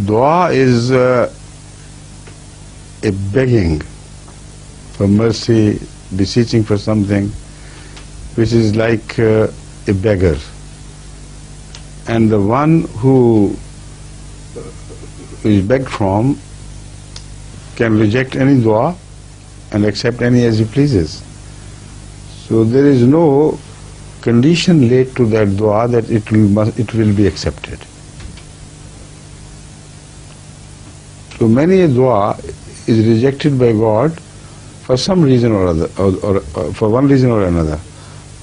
Dua is a begging for mercy, beseeching for something, which is like a beggar. And the one who is begged from can reject any dua and accept any as he pleases. So there is no condition laid to that dua that it will be accepted. So many a dua is rejected by God for some reason or other, or for one reason or another,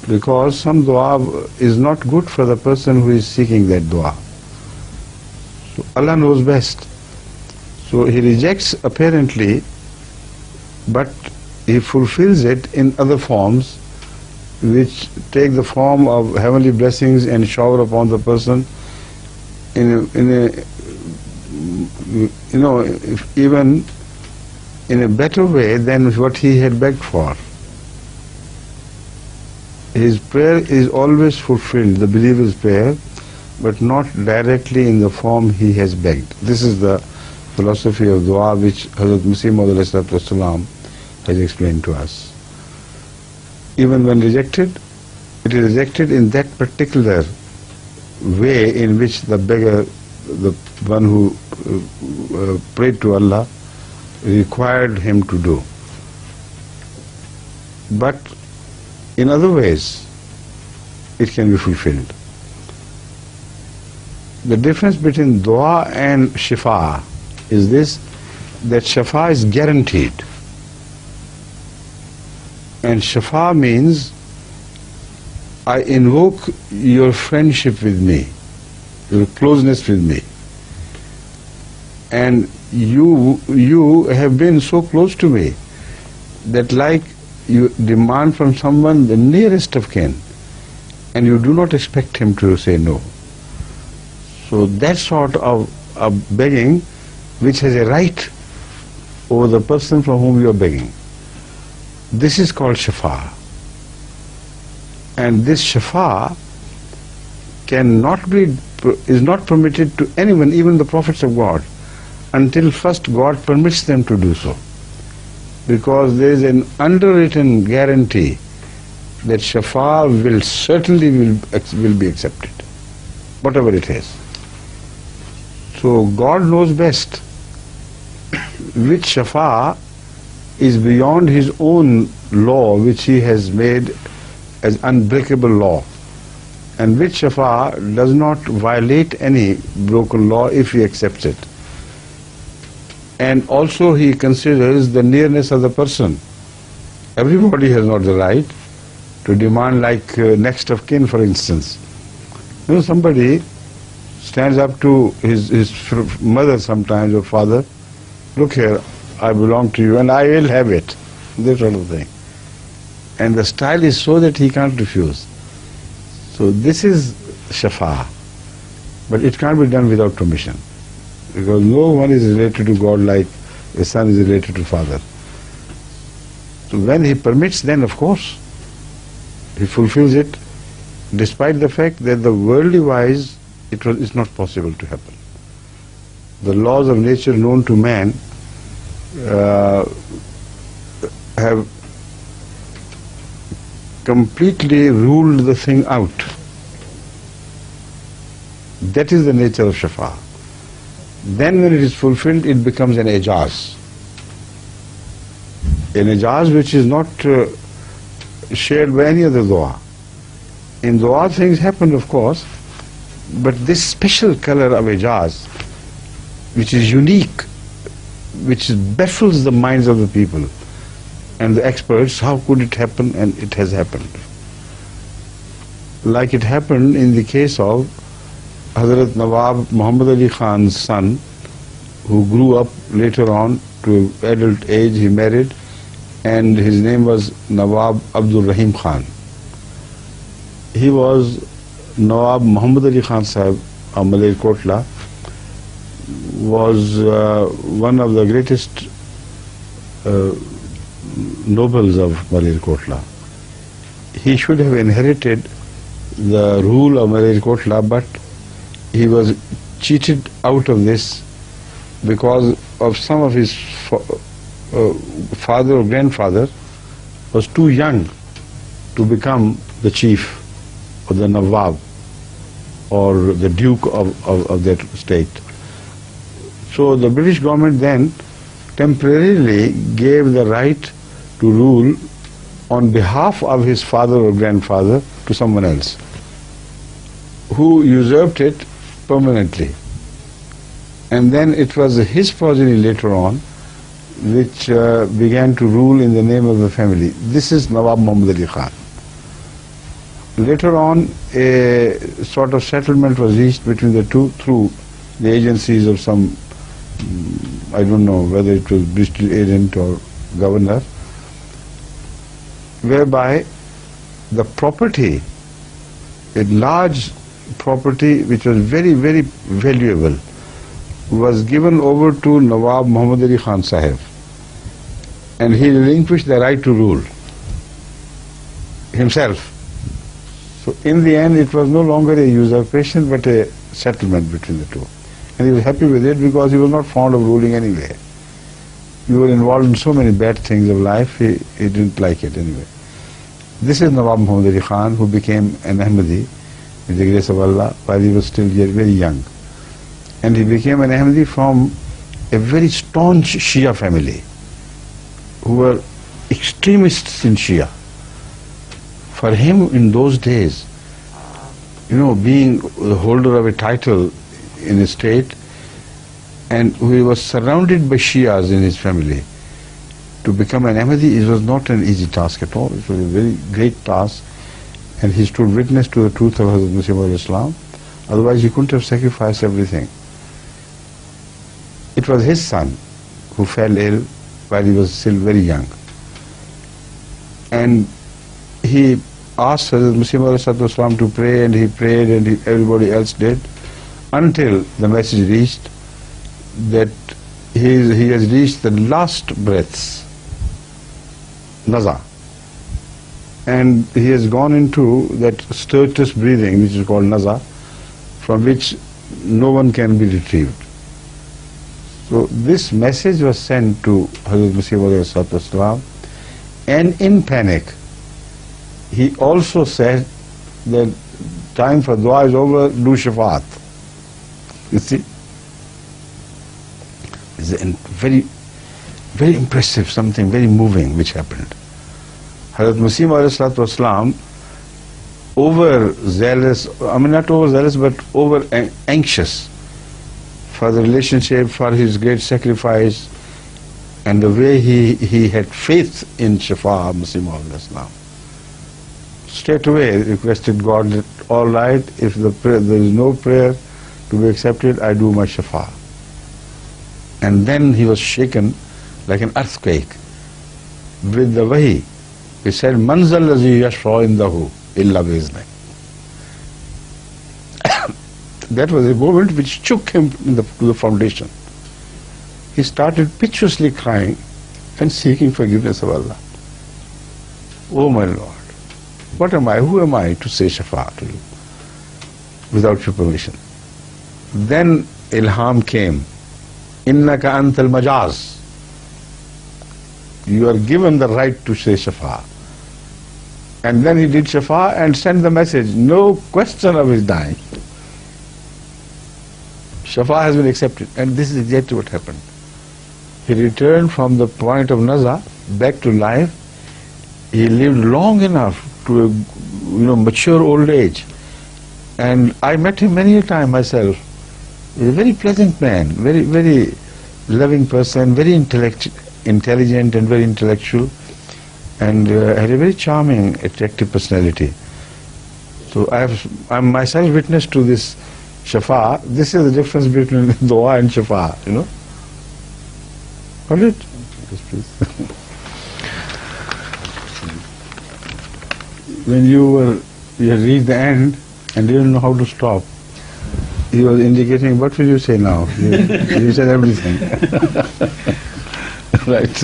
because some dua is not good for the person who is seeking that dua. So Allah knows best. So He rejects apparently, but He fulfills it in other forms, which take the form of heavenly blessings and shower upon the person even in a better way than what he had begged for. His prayer is always fulfilled, the believer's prayer, but not directly in the form he has begged. This is the philosophy of dua which Hazrat Muslim has explained to us. Even when rejected, it is rejected in that particular way in which the beggar, the one who prayed to Allah, required him to do. But in other ways, it can be fulfilled. The difference between dua and shifa is this, that shifa is guaranteed. And shifa means, I invoke your friendship with me, your closeness with me. And you have been so close to me that like you demand from someone the nearest of kin, and you do not expect him to say no. So that sort of begging which has a right over the person from whom you are begging, this is called shifa. And this shifa is not permitted to anyone, even the prophets of God, until first God permits them to do so. Because there is an underwritten guarantee that shifa will certainly be accepted, whatever it is. So God knows best which shifa is beyond His own law, which He has made as unbreakable law, and which shifa does not violate any broken law if He accepts it. And also He considers the nearness of the person. Everybody has not the right to demand like next of kin, for instance. Somebody stands up to his mother sometimes or father, look here, I belong to you and I will have it, this sort of thing. And the style is so that he can't refuse. So this is shifa, but it can't be done without permission, because no one is related to God like a son is related to father. So when He permits, then of course He fulfills it, despite the fact that the worldly wise it's not possible to happen. The laws of nature known to man have completely ruled the thing out. That is the nature of shifa. Then when it is fulfilled, it becomes an ijaz. An ijaz which is not shared by any other dua. In dua things happen, of course, but this special color of ijaz, which is unique, which baffles the minds of the people and the experts, how could it happen? And it has happened. Like it happened in the case of Hazrat Nawab Muhammad Ali Khan's son, who grew up later on to adult age. He married, and his name was Nawab Abdul Rahim Khan. He was Nawab Muhammad Ali Khan Sahib of Maler Kotla, was one of the greatest nobles of Maler Kotla. He should have inherited the rule of Maler Kotla, but he was cheated out of this because of some of his father or grandfather was too young to become the chief or the Nawab or the Duke of that state. So the British government then temporarily gave the right to rule on behalf of his father or grandfather to someone else, who usurped it permanently. And then it was his progeny later on which began to rule in the name of the family. This is Nawab Muhammad Ali Khan. Later on, a sort of settlement was reached between the two through the agencies of some, I don't know whether it was British agent or governor, whereby the property, a large property which was very, very valuable, was given over to Nawab Muhammad Ali Khan Sahib, and he relinquished the right to rule himself. So in the end it was no longer a usurpation but a settlement between the two, and he was happy with it because he was not fond of ruling anyway. He was involved in so many bad things of life, he didn't like it anyway. This is Nawab Muhammad Ali Khan, who became an Ahmadi with the grace of Allah while he was still very young. And he became an Ahmadi from a very staunch Shia family, who were extremists in Shia. For him in those days, being the holder of a title in a state, and he was surrounded by Shias in his family, to become an Ahmadi, it was not an easy task at all. It was a very great task, and he stood witness to the truth of Hazrat Muslim Islam. Otherwise he couldn't have sacrificed everything. It was his son who fell ill while he was still very young, and he asked Hazrat Muslim Islam to pray, and he prayed, and everybody else did, until the message reached that he has reached the last breaths, naza, and he has gone into that stertorous breathing which is called naza, from which no one can be retrieved. So this message was sent to Hazrat Muslim, and in panic he also said that time for dua is over, do shafaat. You see, it's a very, very impressive, something very moving which happened. Hazrat Muslim overzealous, not overzealous but over anxious for the relationship, for his great sacrifice, and the way he had faith in Shifa Muslim Islam, straight away requested God that, all right, if there is no prayer to be accepted, I do my Shifa. And then he was shaken like an earthquake with the wahi. He said, Man zal lazi yashfa indahu illa bi'izni. That was a moment which shook him to the foundation. He started piteously crying and seeking forgiveness of Allah. Oh my Lord, what am I? Who am I to say shafa to you without your permission? Then ilham came. Innaka antal majaz. You are given the right to say shafa. And then he did shafa and sent the message, no question of his dying. Shafa has been accepted, and this is exactly what happened. He returned from the point of naza back to life. He lived long enough to a mature old age, and I met him many a time myself. He's a very pleasant man, very, very loving person, very intelligent and very intellectual, and had a very charming, attractive personality. So I'm myself witness to this shafa. This is the difference between dua and shafa, Got it? Yes, please. When you had reached the end and didn't know how to stop, he was indicating, what will you say now? You said everything. Right.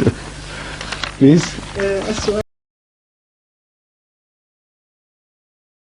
Please.